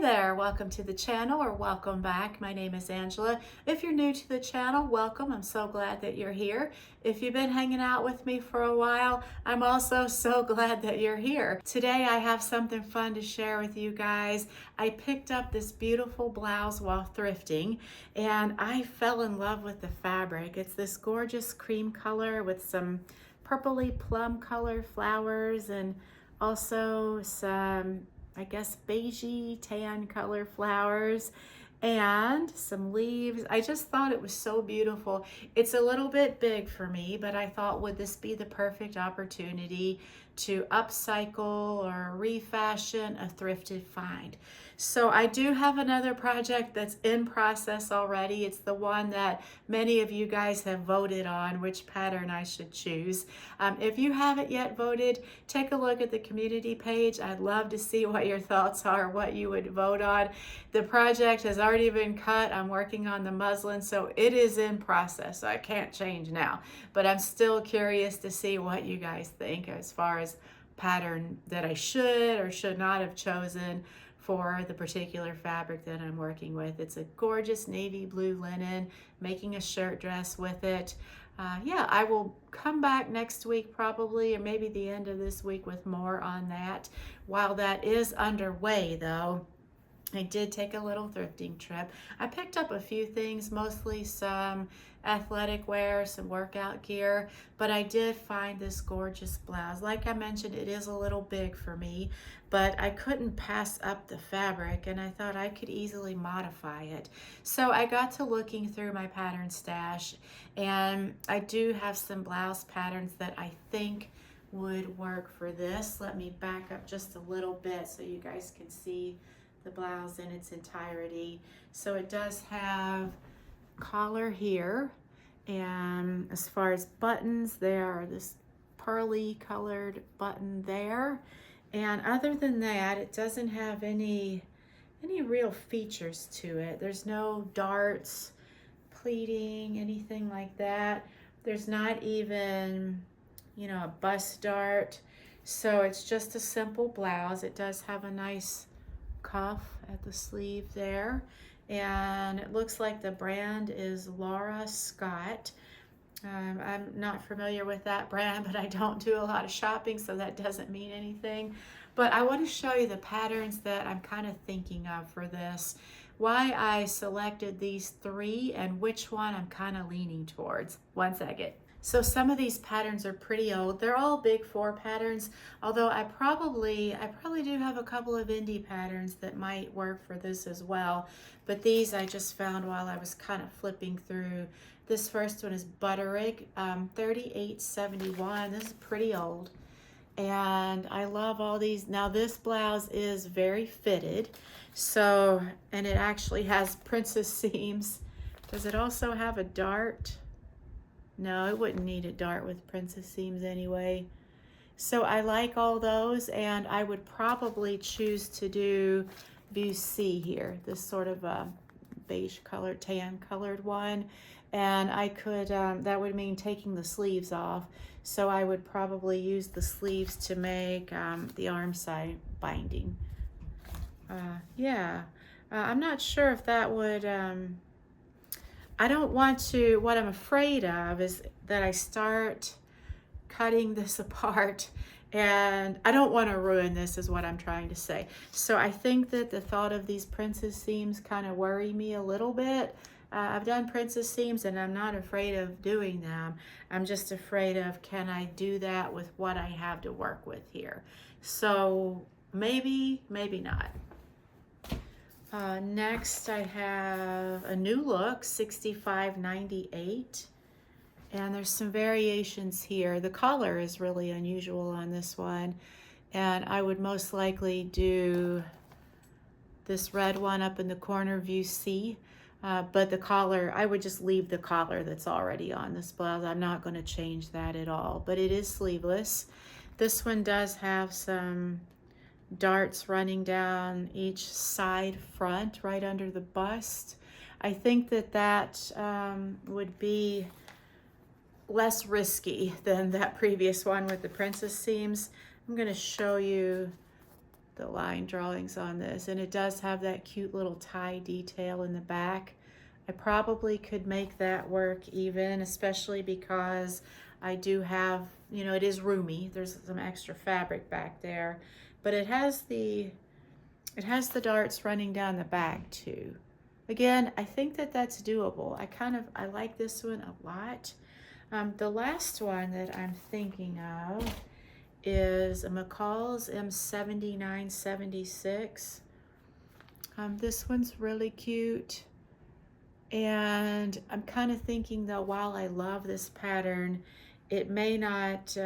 there, welcome to the channel or welcome back. My name is Angela. If you're new to the channel, welcome. I'm so glad that you're here. If you've been hanging out with me for a while, I'm also so glad that you're here. Today I have something fun to share with you guys. I picked up this beautiful blouse while thrifting and I fell in love with the fabric. It's this gorgeous cream color with some purpley plum color flowers and also some, I guess, beigey tan color flowers and some leaves. I just thought it was so beautiful. It's a little bit big for me, but I thought, would this be the perfect opportunity to upcycle or refashion a thrifted find? So I do have another project that's in process already. It's the one that many of you guys have voted on, which pattern I should choose. If you haven't yet voted, take a look at the community page. I'd love to see what your thoughts are, what you would vote on. The project has already been cut. I'm working on the muslin, so it is in process. So I can't change now, but I'm still curious to see what you guys think as far as pattern that I should or should not have chosen for the particular fabric that I'm working with. It's a gorgeous navy blue linen, making a shirt dress with it. Yeah, I will come back next week probably, or maybe the end of this week with more on that. While that is underway though, I did take a little thrifting trip. I picked up a few things, mostly some athletic wear, some workout gear, but I did find this gorgeous blouse. Like I mentioned, it is a little big for me, but I couldn't pass up the fabric and I thought I could easily modify it. So I got to looking through my pattern stash and I do have some blouse patterns that I think would work for this. Let me back up just a little bit so you guys can see the blouse in its entirety. So it does have collar here, and as far as buttons, there are this pearly colored button there, and other than that it doesn't have any real features to it. There's no darts, pleating, anything like that. There's not even, you know, a bust dart. So it's just a simple blouse. It does have a nice cuff at the sleeve there, and it looks like the brand is Laura Scott. I'm not familiar with that brand, but I don't do a lot of shopping, so that doesn't mean anything. But I want to show you the patterns that I'm kind of thinking of for this, why I selected these three and which one I'm kind of leaning towards. One second. So some of these patterns are pretty old. They're all big four patterns, although I probably do have a couple of indie patterns that might work for this as well. But these I just found while I was kind of flipping through. This first one is Butterick, 3871. This is pretty old. And I love all these. Now this blouse is very fitted. So, and it actually has princess seams. Does it also have a dart? No, it wouldn't need a dart with princess seams anyway. So I like all those, and I would probably choose to do view C here, this sort of a beige colored, tan colored one. And I could, that would mean taking the sleeves off. So I would probably use the sleeves to make the arm side binding. Yeah, I'm not sure if that would, I don't want to, what I'm afraid of is that I start cutting this apart and I don't want to ruin this is what I'm trying to say. So I think that the thought of these princess seams kind of worry me a little bit. I've done princess seams and I'm not afraid of doing them. I'm just afraid of, can I do that with what I have to work with here? So maybe, maybe not. Next I have a new look, 6598, and there's some variations here. The collar is really unusual on this one, and I would most likely do this red one up in the corner, view C, but the collar, I would just leave the collar that's already on this blouse. I'm not going to change that at all, but it is sleeveless. This one does have some darts running down each side front right under the bust. I think that that would be less risky than that previous one with the princess seams. I'm going to show you the line drawings on this, and it does have that cute little tie detail in the back. I probably could make that work even, especially because I do have, you know, it is roomy. There's some extra fabric back there, but it has the darts running down the back too. Again, I think that that's doable. I like this one a lot. The last one that I'm thinking of is a McCall's M7976. This one's really cute. And I'm kind of thinking though, while I love this pattern, it may not,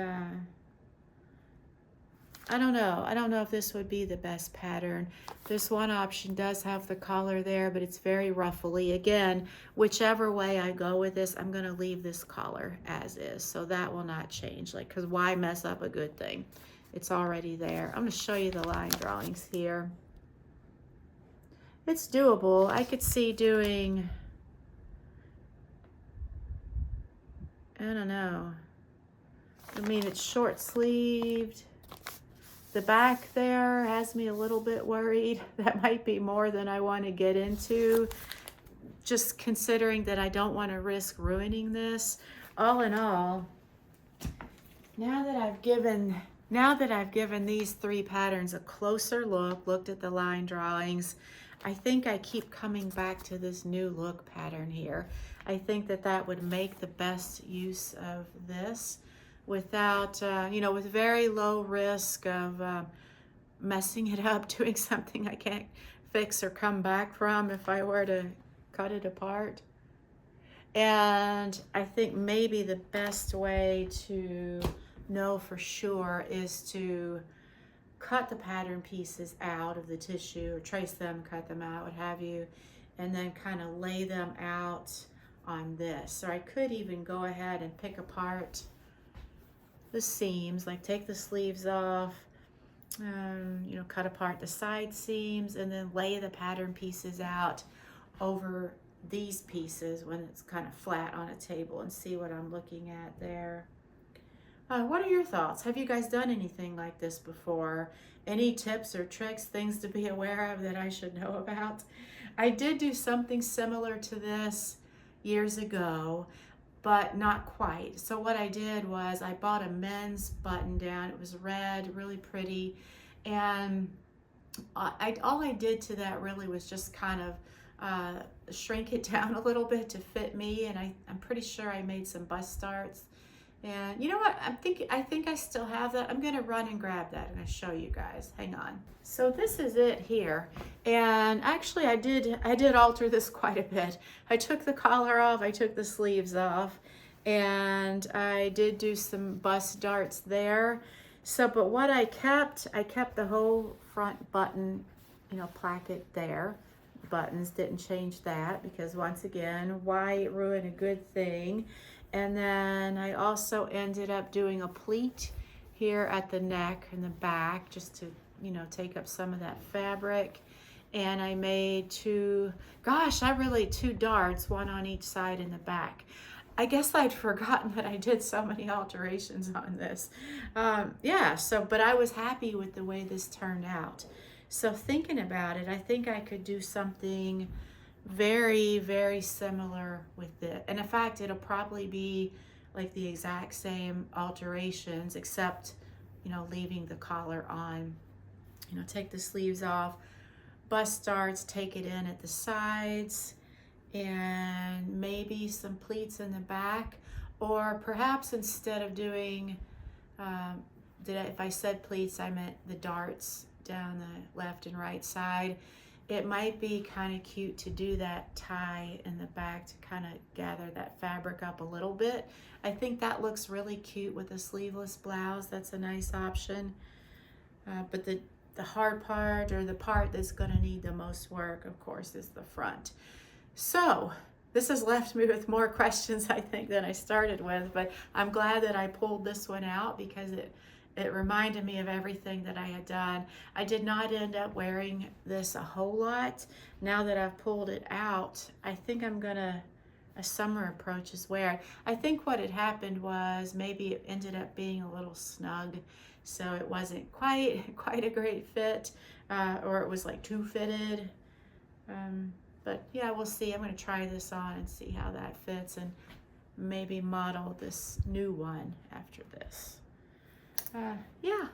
I don't know if this would be the best pattern. This one option does have the collar there, but it's very ruffly. Again, whichever way I go with this, I'm gonna leave this collar as is. So that will not change, like, cause why mess up a good thing? It's already there. I'm gonna show you the line drawings here. It's doable. I could see doing, I don't know. I mean, it's short sleeved. The back there has me a little bit worried. That might be more than I want to get into, just considering that I don't want to risk ruining this. All in all, now that I've given these three patterns a closer look, looked at the line drawings, I think I keep coming back to this new look pattern here. I think that that would make the best use of this without, you know, with very low risk of messing it up, doing something I can't fix or come back from if I were to cut it apart. And I think maybe the best way to know for sure is to cut the pattern pieces out of the tissue, or trace them, cut them out, what have you, and then kind of lay them out on this. Or I could even go ahead and pick apart the seams, like take the sleeves off, you know, cut apart the side seams, and then lay the pattern pieces out over these pieces when it's kind of flat on a table, and see what I'm looking at there. What are your thoughts? Have you guys done anything like this before? Any tips or tricks, things to be aware of that I should know about? I did do something similar to this years ago, but not quite. So what I did was I bought a men's button down. It was red, really pretty. And all I did to that really was just kind of shrink it down a little bit to fit me. And I'm pretty sure I made some bust darts. And you know what? I think I still have that. I'm gonna run and grab that and I'll show you guys. Hang on. So this is it here. And actually I did alter this quite a bit. I took the collar off, I took the sleeves off, and I did do some bust darts there. So, but what I kept the whole front button, you know, placket there. Buttons, didn't change that, because once again, why ruin a good thing? And then I also ended up doing a pleat here at the neck and the back, just to, you know, take up some of that fabric. And I made two darts, one on each side in the back. I guess I'd forgotten that I did so many alterations on this. Yeah, so, but I was happy with the way this turned out. So thinking about it, I think I could do something very, very similar with it. And in fact, it'll probably be like the exact same alterations, except, you know, leaving the collar on. You know, take the sleeves off, bust darts, take it in at the sides, and maybe some pleats in the back. Or perhaps instead of doing, if I said pleats, I meant the darts down the left and right side. It might be kind of cute to do that tie in the back to kind of gather that fabric up a little bit. I think that looks really cute with a sleeveless blouse. That's a nice option. But the hard part, or the part that's going to need the most work, of course, is the front. So this has left me with more questions, I think, than I started with, but I'm glad that I pulled this one out, because it reminded me of everything that I had done. I did not end up wearing this a whole lot. Now that I've pulled it out, I think I'm gonna, a summer approach is wear it. I think what had happened was maybe it ended up being a little snug. so it wasn't quite a great fit, or it was like too fitted. But yeah, we'll see. I'm going to try this on and see how that fits, and maybe model this new one after this. Yeah.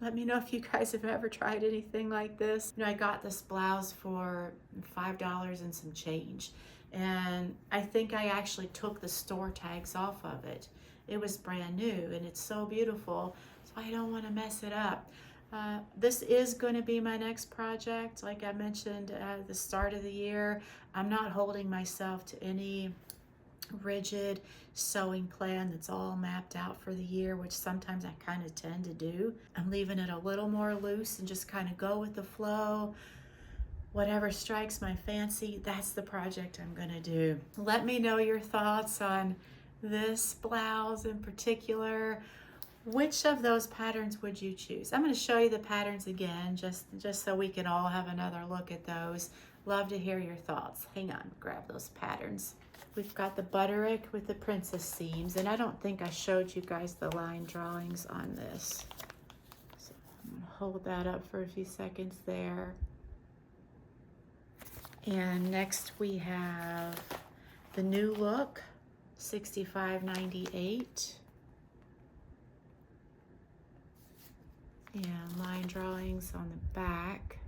Let me know if you guys have ever tried anything like this. You know, I got this blouse for $5 and some change, and I think I actually took the store tags off of it. It was brand new, and it's so beautiful, so I don't want to mess it up. This is going to be my next project. Like I mentioned at the start of the year, I'm not holding myself to any rigid sewing plan that's all mapped out for the year, which sometimes I kind of tend to do. I'm leaving it a little more loose and just kind of go with the flow. Whatever strikes my fancy, that's the project I'm going to do. Let me know your thoughts on this blouse in particular. Which of those patterns would you choose? I'm going to show you the patterns again, just so we can all have another look at those. Love to hear your thoughts. Hang on, grab those patterns. We've got the butterick with the princess seams, and I don't think I showed you guys the line drawings on this. So I'm going to hold that up for a few seconds there. And next we have the new look, 65.98. And line drawings on the back.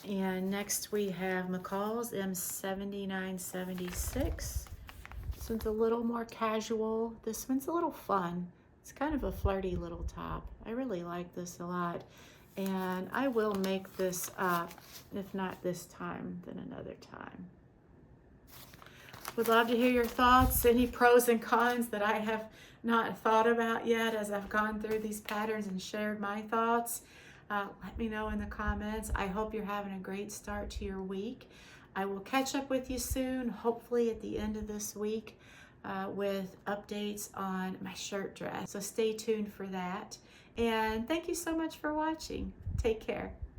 And next we have McCall's M7976. This one's a little more casual. This one's a little fun. It's kind of a flirty little top. I really like this a lot. And I will make this up, if not this time, then another time. Would love to hear your thoughts, any pros and cons that I have not thought about yet as I've gone through these patterns and shared my thoughts. Let me know in the comments. I hope you're having a great start to your week. I will catch up with you soon, hopefully at the end of this week, with updates on my shirt dress. So stay tuned for that. And thank you so much for watching. Take care.